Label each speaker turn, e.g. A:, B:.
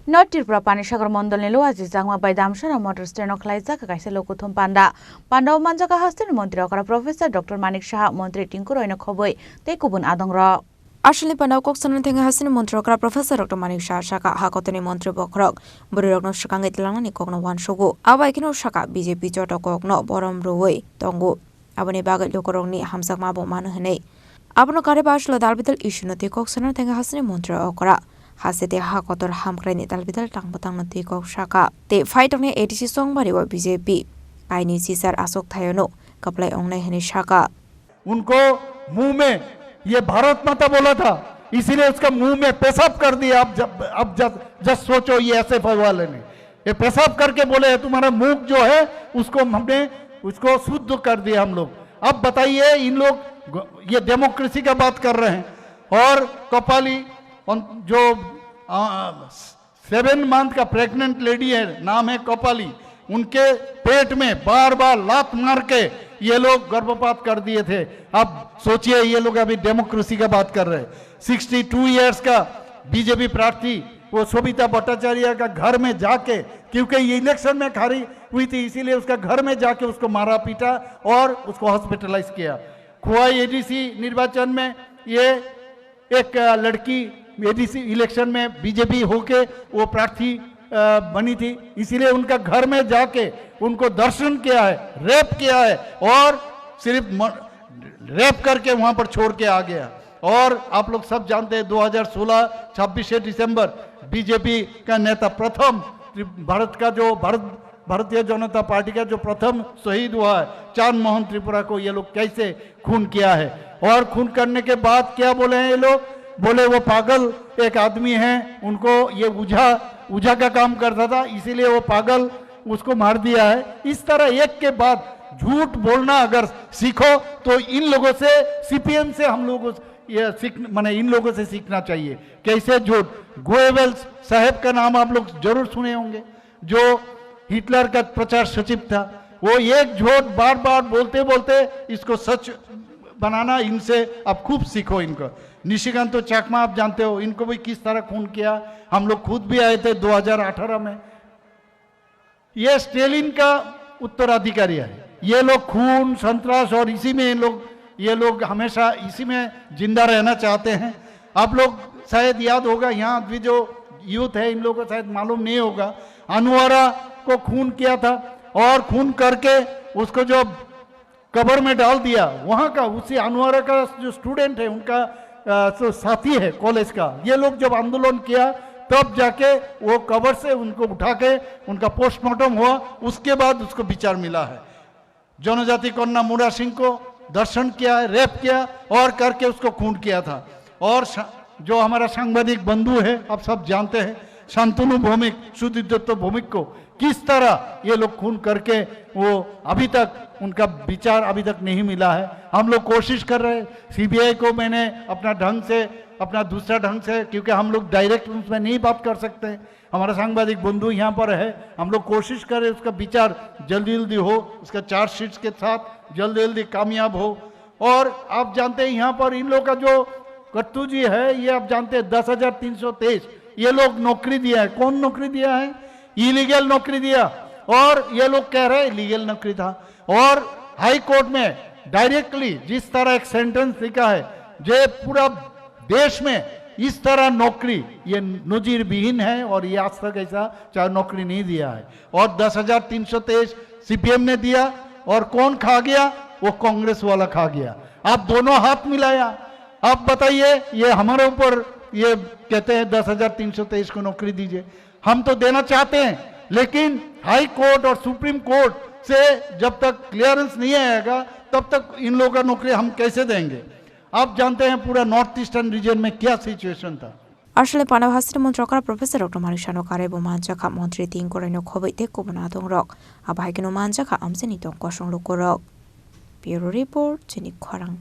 A: Not Tripura Panishagar Mondol Nilo as Zangwa by Damshan and Motor Steno Klaizaka Kaiselokutum Panda. Panda Manjaka Hastin Montreal Professor Dr. Manik Shah Montri Tinkuro in a Koboi, Tekubun Adongra. Ashley Panda Coxon and Hasin Montreal Professor Dr. Manik Shah Shaka Hakotani Montreal Bokrok, Burino Shakangitlan Nikogno One Shogo, Awakino Shaka, BJP Jotokok, no Borom Ruway, Tongo, Abani Bagat Lokoroni, Hamsak Mabo Manahane. Abno Karabashla Dalbital issue no Coxon and Hasin Montreal Okra. Hasete Hakotor Hamkrani Dalbital Tangbatang Tikok Shaka. They fight on the 80 song body or BJP. I need Caesar Asok Tayano, Kaplay on Hene Shaka.
B: उनको मुंह में ये भारत माता बोला था, इसीलिए उसका मुंह में पेशाब कर दिया। अब जब सोचो ये ऐसे वाले ने ये पेशाब करके बोले तुम्हारा मुंह जो है उसको हमने उसको शुद्ध कर दिया हम लोग। अब बताइए इन लोग ये डेमोक्रेसी का बात कर रहे हैं और कपाली जो 7 मंथ का प्रेग्नेंट लेडी है, नाम है कपाली, उनके पेट में बार बार लात मार के ये लोग गर्भपात कर दिए थे। अब सोचिए ये लोग अभी डेमोक्रेसी का बात कर रहे हैं। 62 इयर्स का बीजेपी प्रार्थी वो शोभिता भट्टाचार्य का घर में जाके, क्योंकि ये इलेक्शन में हारी हुई थी इसीलिए उसका घर में जाके उसको मारा पीटा और उसको हॉस्पिटलाइज किया। खुआई एडीसी निर्वाचन में ये एक लड़की एडीसी इलेक्शन में बीजेपी होके वो प्रार्थी बनी थी, इसीलिए उनका घर में जाके उनको दर्शन किया है, रेप किया है और सिर्फ रेप करके वहां पर छोड़ के आ गया। और आप लोग सब जानते हैं 2016 26 दिसंबर बीजेपी का नेता प्रथम भारतीय जनता पार्टी का जो प्रथम शहीद हुआ है चांद मोहन त्रिपुरा को ये लोग कैसे खून किया है। और खून करने के बाद क्या बोले हैं ये लोग, बोले वो पागल एक आदमी है, उनको ये उजा का काम करता था इसीलिए वो पागल, उसको मार दिया है। इस तरह एक के बाद झूठ बोलना अगर सीखो तो इन लोगों से, सीपीएम से हम लोगों इन लोगों से सीखना चाहिए कैसे झूठ। गोएबल्स साहब का नाम आप लोग जरूर सुने होंगे, जो हिटलर का प्रचार सचिव था। वो एक झूठ बार बार बोलते बोलते इसको सच बनाना, इनसे आप खूब सीखो इनको। निशिकांत चाकमा आप जानते हो, इनको भी किस तरह खून किया, हम लोग खुद भी आए थे 2018 में। ये स्टेलिन का उत्तराधिकारी है। ये लोग खून संतरास और इसी में ये लोग हमेशा इसी में जिंदा रहना चाहते हैं। आप लोग शायद याद होगा, यहाँ भी जो यूथ है इन लोगों को शायद मालूम नहीं होगा, अनवरा को खून किया था और खून करके उसको जो कब्र में डाल दिया, वहां का उसी अनवरा का जो स्टूडेंट है उनका तो साथी है कॉलेज का, ये लोग जब आंदोलन किया तब जाके वो कब्र से उनको उठा के उनका पोस्टमार्टम हुआ, उसके बाद उसको विचार मिला है। जनजाति कन्या मुरा सिंह को दर्शन किया है, रेप किया और करके उसको खून किया था। और जो हमारा सांबादिक बंधु है आप सब जानते हैं, शांतनु भौमिक, सुदीप्त भौमिक को किस तरह ये लोग खून करके वो अभी तक उनका विचार अभी तक नहीं मिला है। हम लोग कोशिश कर रहे हैं, सीबीआई को मैंने अपना दूसरा ढंग से, क्योंकि हम लोग डायरेक्ट उसमें नहीं बात कर सकते, हमारा सांबादिक बंधु यहाँ पर है, हम लोग कोशिश करें उसका विचार जल्दी जल्दी हो, उसका चार्जशीट के साथ जल्दी जल्दी कामयाब हो। और आप जानते हैं यहाँ पर इन लोग का जो कट्टू जी है, ये आप जानते हैं 10,323 ये लोग नौकरी दिया है। कौन नौकरी दिया है? इलीगल नौकरी दिया, और ये लोग कह रहे हैं लीगल नौकरी था। और हाई कोर्ट में डायरेक्टली जिस तरह एक सेंटेंस लिखा है, जो पूरा देश में इस तरह नौकरी ये नजीर विहीन है और ये आज तक ऐसा चाहे नौकरी नहीं दिया है। और 10,323 सीपीएम ने दिया और कौन खा गया? वो कांग्रेस वाला खा गया। आप दोनों हाथ मिलाया, आप बताइए, ये हमारे ऊपर ये कहते हैं 10,323 को नौकरी दीजिए। हम तो देना चाहते हैं, लेकिन हाई कोर्ट और सुप्रीम कोर्ट से जब तक क्लियरेंस नहीं आएगा तब तक इन लोगों का नौकरी हम कैसे देंगे? आप जानते हैं पूरा नॉर्थ ईस्टर्न रीजन में क्या सिचुएशन था।
A: Ashley Panavhasri Montrokara Professor Dr. Marishano Karebo Manjaka Montri Tinkoreno Kobite Kubanaton Rock, Abhakino Manjaka Amsenito Koshon Lukorok. Bureau Report, Jenny Korang.